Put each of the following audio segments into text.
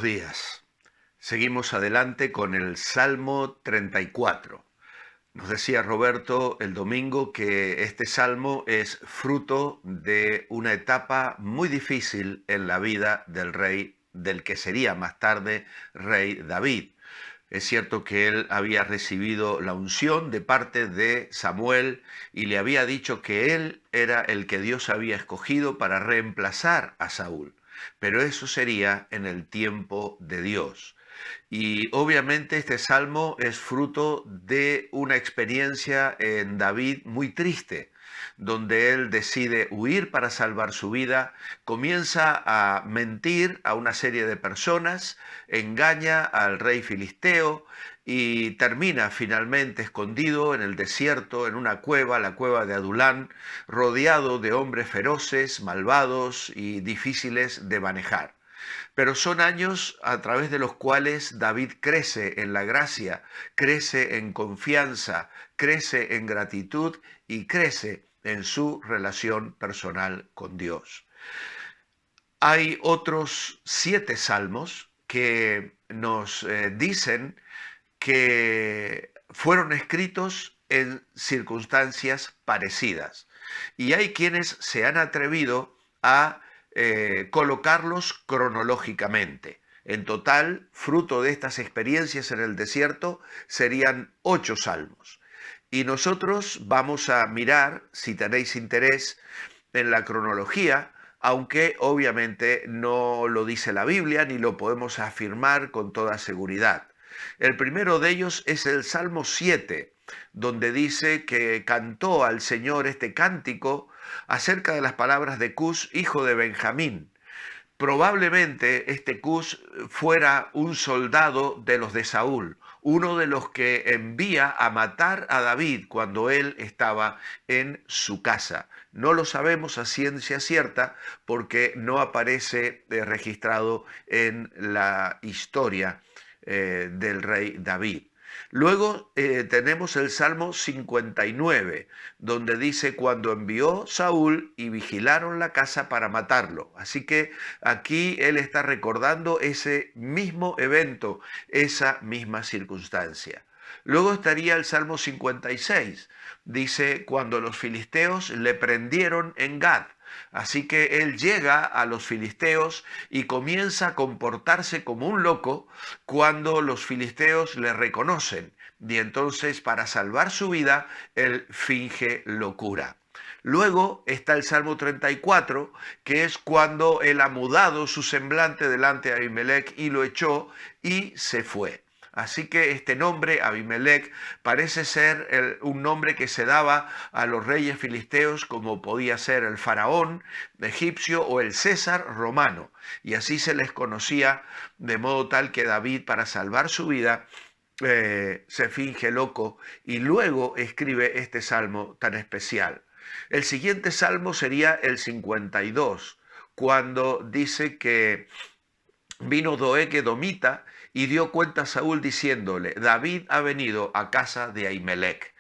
Buenos días. Seguimos adelante con el Salmo 34. Nos decía Roberto el domingo que este salmo es fruto de una etapa muy difícil en la vida del rey, del que sería más tarde rey David. Es cierto que él había recibido la unción de parte de Samuel y le había dicho que él era el que Dios había escogido para reemplazar a Saúl. Pero eso sería en el tiempo de Dios. Y obviamente este salmo es fruto de una experiencia en David muy triste, donde él decide huir para salvar su vida, comienza a mentir a una serie de personas, engaña al rey filisteo y termina finalmente escondido en el desierto, en una cueva, la cueva de Adulán, rodeado de hombres feroces, malvados y difíciles de manejar. Pero son años a través de los cuales David crece en la gracia, crece en confianza, crece en gratitud y crece en su relación personal con Dios. Hay otros 7 salmos que nos dicen que fueron escritos en circunstancias parecidas. Y hay quienes se han atrevido a colocarlos cronológicamente. En total, fruto de estas experiencias en el desierto, serían 8 salmos. Y nosotros vamos a mirar, si tenéis interés, en la cronología, aunque obviamente no lo dice la Biblia ni lo podemos afirmar con toda seguridad. El primero de ellos es el Salmo 7, donde dice que cantó al Señor este cántico acerca de las palabras de Cus, hijo de Benjamín. Probablemente este Cus fuera un soldado de los de Saúl, uno de los que envía a matar a David cuando él estaba en su casa. No lo sabemos a ciencia cierta porque no aparece registrado en la historia del rey David. Luego tenemos el Salmo 59, donde dice, cuando envió Saúl y vigilaron la casa para matarlo. Así que aquí él está recordando ese mismo evento, esa misma circunstancia. Luego estaría el Salmo 56, dice, cuando los filisteos le prendieron en Gad. Así que él llega a los filisteos y comienza a comportarse como un loco cuando los filisteos le reconocen. Y entonces, para salvar su vida, él finge locura. Luego está el Salmo 34, que es cuando él ha mudado su semblante delante de Abimelech y lo echó y se fue. Así que este nombre, Abimelech, parece ser un nombre que se daba a los reyes filisteos, como podía ser el faraón egipcio o el César romano. Y así se les conocía, de modo tal que David, para salvar su vida, se finge loco y luego escribe este salmo tan especial. El siguiente salmo sería el 52, cuando dice que vino Doeg edomita y dio cuenta a Saúl diciéndole, David ha venido a casa de Ahimelech.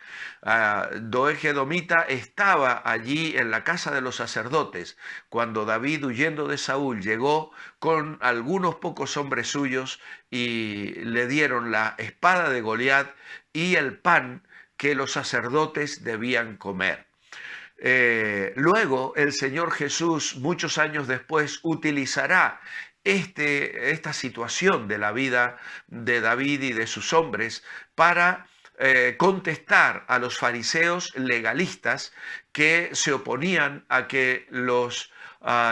Doeg edomita estaba allí en la casa de los sacerdotes cuando David, huyendo de Saúl, llegó con algunos pocos hombres suyos y le dieron la espada de Goliat y el pan que los sacerdotes debían comer. Luego el Señor Jesús, muchos años después, utilizará esta situación de la vida de David y de sus hombres para contestar a los fariseos legalistas que se oponían a que los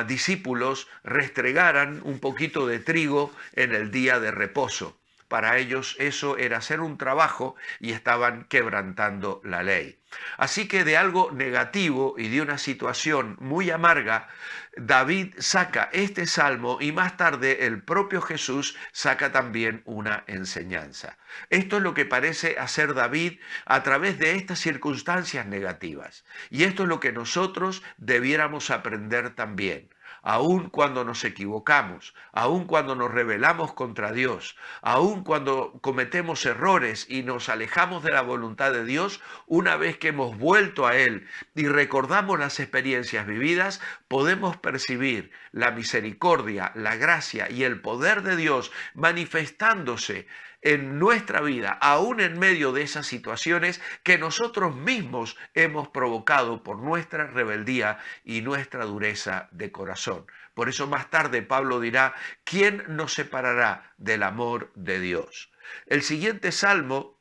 discípulos restregaran un poquito de trigo en el día de reposo. Para ellos eso era hacer un trabajo y estaban quebrantando la ley. Así que de algo negativo y de una situación muy amarga, David saca este salmo y más tarde el propio Jesús saca también una enseñanza. Esto es lo que parece hacer David a través de estas circunstancias negativas. Y esto es lo que nosotros debiéramos aprender también. aun cuando nos equivocamos, aun cuando nos rebelamos contra Dios, aun cuando cometemos errores y nos alejamos de la voluntad de Dios, una vez que hemos vuelto a Él y recordamos las experiencias vividas, podemos percibir la misericordia, la gracia y el poder de Dios manifestándose en nuestra vida, aún en medio de esas situaciones que nosotros mismos hemos provocado por nuestra rebeldía y nuestra dureza de corazón. Por eso más tarde Pablo dirá, ¿quién nos separará del amor de Dios? El siguiente salmo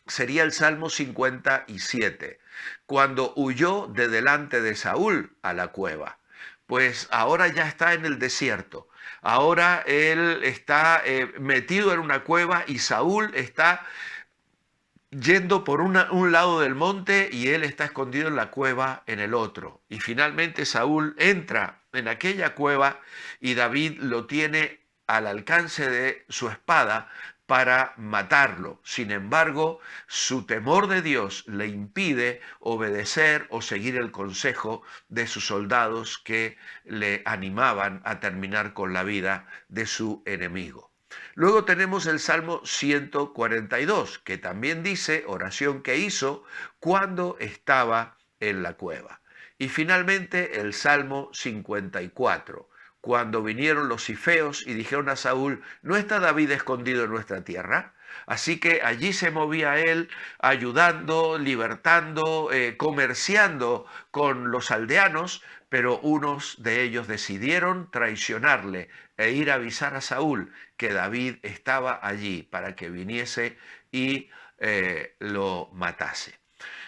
sería el Salmo 57, cuando huyó de delante de Saúl a la cueva. Pues ahora ya está en el desierto. Ahora él está metido en una cueva y Saúl está yendo por un lado del monte y él está escondido en la cueva en el otro. Y finalmente Saúl entra en aquella cueva y David lo tiene al alcance de su espada para matarlo. Sin embargo, su temor de Dios le impide obedecer o seguir el consejo de sus soldados que le animaban a terminar con la vida de su enemigo. Luego tenemos el Salmo 142, que también dice, oración que hizo cuando estaba en la cueva. Y finalmente el Salmo 54, cuando vinieron los cifeos y dijeron a Saúl, ¿no está David escondido en nuestra tierra? Así que allí se movía él ayudando, libertando, comerciando con los aldeanos, pero unos de ellos decidieron traicionarle e ir a avisar a Saúl que David estaba allí para que viniese y lo matase.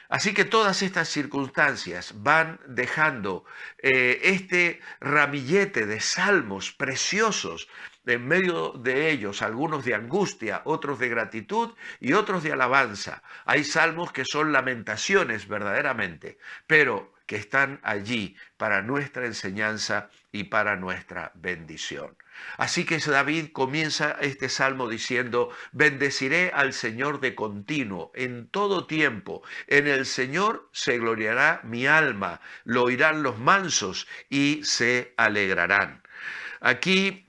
Así que todas estas circunstancias van dejando este ramillete de salmos preciosos, en medio de ellos algunos de angustia, otros de gratitud y otros de alabanza. Hay salmos que son lamentaciones verdaderamente, pero que están allí para nuestra enseñanza y para nuestra bendición. Así que David comienza este salmo diciendo, bendeciré al Señor de continuo, en todo tiempo. En el Señor se gloriará mi alma, lo oirán los mansos y se alegrarán. Aquí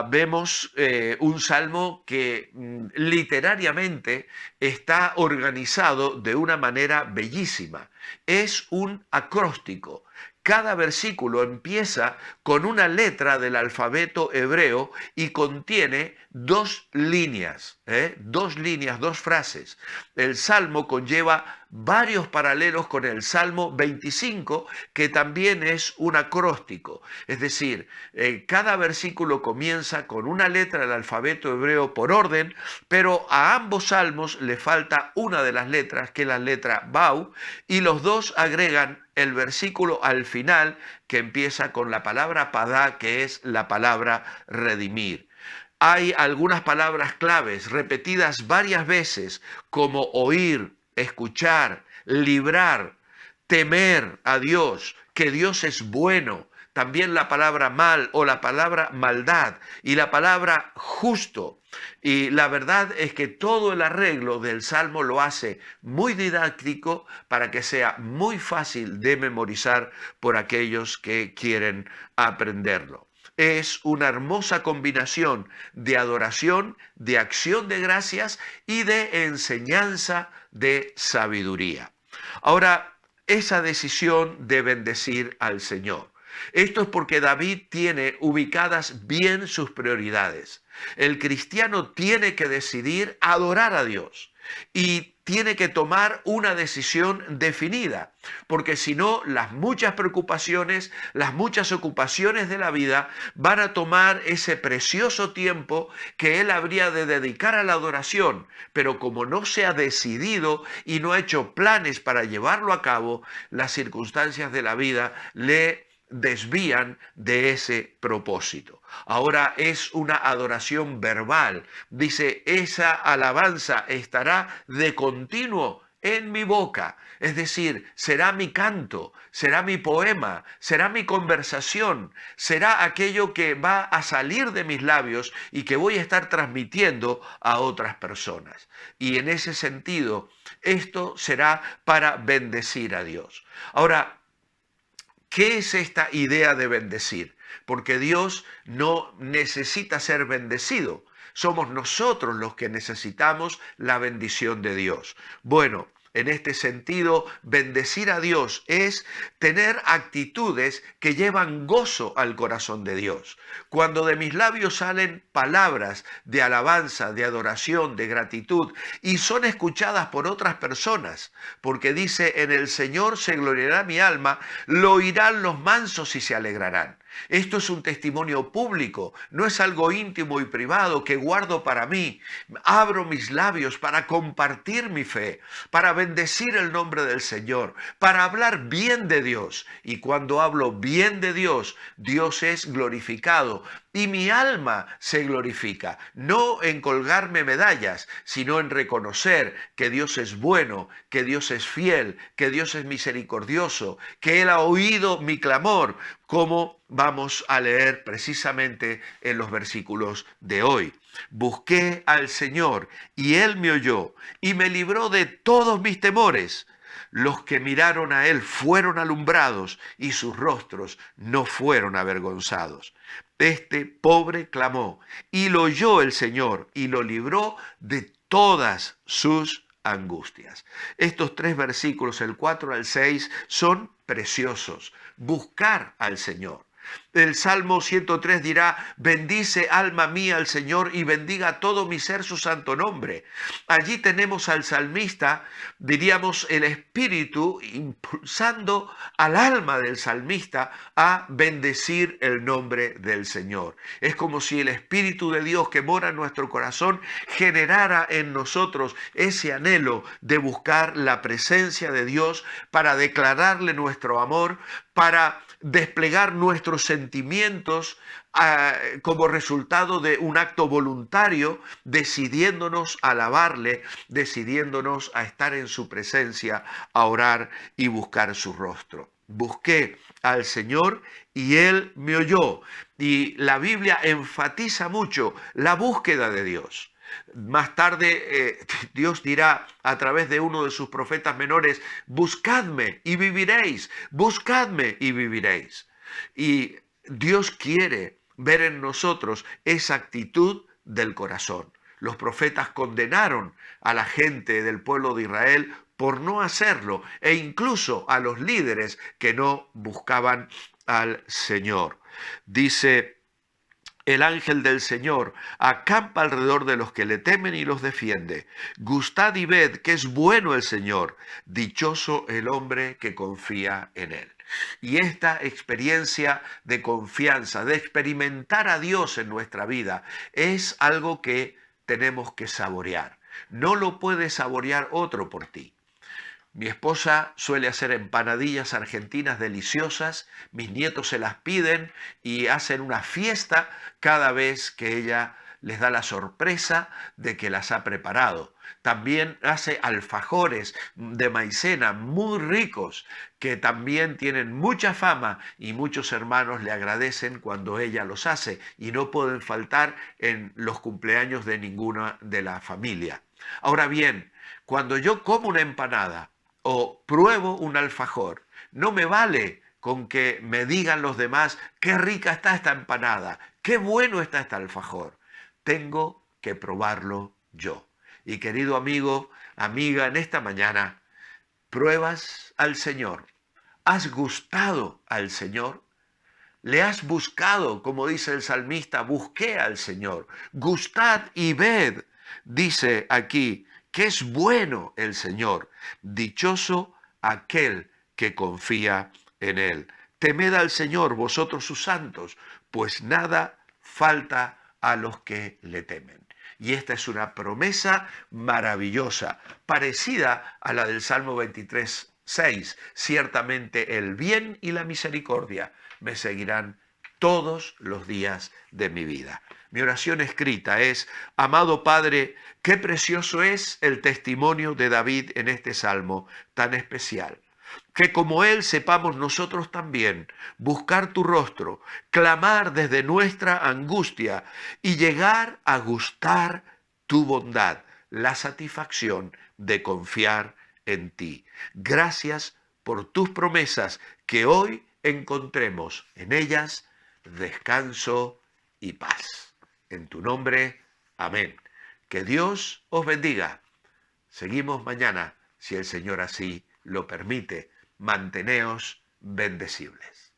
vemos un salmo que literariamente está organizado de una manera bellísima. Es un acróstico. Cada versículo empieza con una letra del alfabeto hebreo y contiene dos líneas, dos frases. El Salmo conlleva varios paralelos con el Salmo 25, que también es un acróstico. Es decir, cada versículo comienza con una letra del alfabeto hebreo por orden, pero a ambos salmos le falta una de las letras, que es la letra Bau, y los dos agregan el versículo al final que empieza con la palabra padá, que es la palabra redimir. Hay algunas palabras claves repetidas varias veces, como oír, escuchar, librar, temer a Dios, que Dios es bueno. También la palabra mal o la palabra maldad y la palabra justo. Y la verdad es que todo el arreglo del Salmo lo hace muy didáctico para que sea muy fácil de memorizar por aquellos que quieren aprenderlo. Es una hermosa combinación de adoración, de acción de gracias y de enseñanza de sabiduría. Ahora, esa decisión de bendecir al Señor. Esto es porque David tiene ubicadas bien sus prioridades. El cristiano tiene que decidir adorar a Dios y tiene que tomar una decisión definida, porque si no, las muchas preocupaciones, las muchas ocupaciones de la vida van a tomar ese precioso tiempo que él habría de dedicar a la adoración, pero como no se ha decidido y no ha hecho planes para llevarlo a cabo, las circunstancias de la vida le desvían de ese propósito. Ahora es una adoración verbal. Dice, esa alabanza estará de continuo en mi boca. Es decir, será mi canto, será mi poema, será mi conversación, será aquello que va a salir de mis labios y que voy a estar transmitiendo a otras personas. Y en ese sentido, esto será para bendecir a Dios. Ahora, ¿Qué es esta idea de bendecir? Porque Dios no necesita ser bendecido. Somos nosotros los que necesitamos la bendición de Dios. Bueno, en este sentido, bendecir a Dios es tener actitudes que llevan gozo al corazón de Dios. Cuando de mis labios salen palabras de alabanza, de adoración, de gratitud, y son escuchadas por otras personas, porque dice, en el Señor se gloriará mi alma, lo oirán los mansos y se alegrarán. Esto es un testimonio público, no es algo íntimo y privado que guardo para mí. Abro mis labios para compartir mi fe, para bendecir el nombre del Señor, para hablar bien de Dios. Y cuando hablo bien de Dios, Dios es glorificado y mi alma se glorifica, no en colgarme medallas, sino en reconocer que Dios es bueno, que Dios es fiel, que Dios es misericordioso, que Él ha oído mi clamor, como vamos a leer precisamente en los versículos de hoy. Busqué al Señor y Él me oyó y me libró de todos mis temores. Los que miraron a Él fueron alumbrados y sus rostros no fueron avergonzados. Este pobre clamó y lo oyó el Señor y lo libró de todas sus angustias. Estos 3 versículos, el 4 al 6, son preciosos. Buscar al Señor. El Salmo 103 dirá, bendice alma mía al Señor y bendiga todo mi ser su santo nombre. Allí tenemos al salmista, diríamos el espíritu impulsando al alma del salmista a bendecir el nombre del Señor. Es como si el Espíritu de Dios que mora en nuestro corazón generara en nosotros ese anhelo de buscar la presencia de Dios para declararle nuestro amor, para desplegar nuestros sentimientos como resultado de un acto voluntario, decidiéndonos a alabarle, decidiéndonos a estar en su presencia, a orar y buscar su rostro. Busqué al Señor y Él me oyó. Y la Biblia enfatiza mucho la búsqueda de Dios. Más tarde Dios dirá a través de uno de sus profetas menores, buscadme y viviréis, buscadme y viviréis. Y Dios quiere ver en nosotros esa actitud del corazón. Los profetas condenaron a la gente del pueblo de Israel por no hacerlo e incluso a los líderes que no buscaban al Señor. Dice el ángel del Señor acampa alrededor de los que le temen y los defiende. Gustad y ved que es bueno el Señor, dichoso el hombre que confía en él. Y esta experiencia de confianza, de experimentar a Dios en nuestra vida, es algo que tenemos que saborear. No lo puede saborear otro por ti. Mi esposa suele hacer empanadillas argentinas deliciosas, mis nietos se las piden y hacen una fiesta cada vez que ella les da la sorpresa de que las ha preparado. También hace alfajores de maicena muy ricos que también tienen mucha fama y muchos hermanos le agradecen cuando ella los hace y no pueden faltar en los cumpleaños de ninguna de la familia. Ahora bien, cuando yo como una empanada o pruebo un alfajor, no me vale con que me digan los demás qué rica está esta empanada, qué bueno está este alfajor. Tengo que probarlo yo. Y querido amigo, amiga, en esta mañana, pruebas al Señor. ¿Has gustado al Señor? ¿Le has buscado, como dice el salmista, busqué al Señor? Gustad y ved, dice aquí, que es bueno el Señor, dichoso aquel que confía en Él. Temed al Señor, vosotros sus santos, pues nada falta a los que le temen. Y esta es una promesa maravillosa, parecida a la del Salmo 23, 6. Ciertamente el bien y la misericordia me seguirán todos los días de mi vida. Mi oración escrita es, amado Padre, qué precioso es el testimonio de David en este salmo tan especial. Que como él sepamos nosotros también buscar tu rostro, clamar desde nuestra angustia y llegar a gustar tu bondad, la satisfacción de confiar en ti. Gracias por tus promesas que hoy encontremos en ellas descanso y paz. En tu nombre, amén. Que Dios os bendiga. Seguimos mañana, si el Señor así lo permite. Manteneos bendecibles.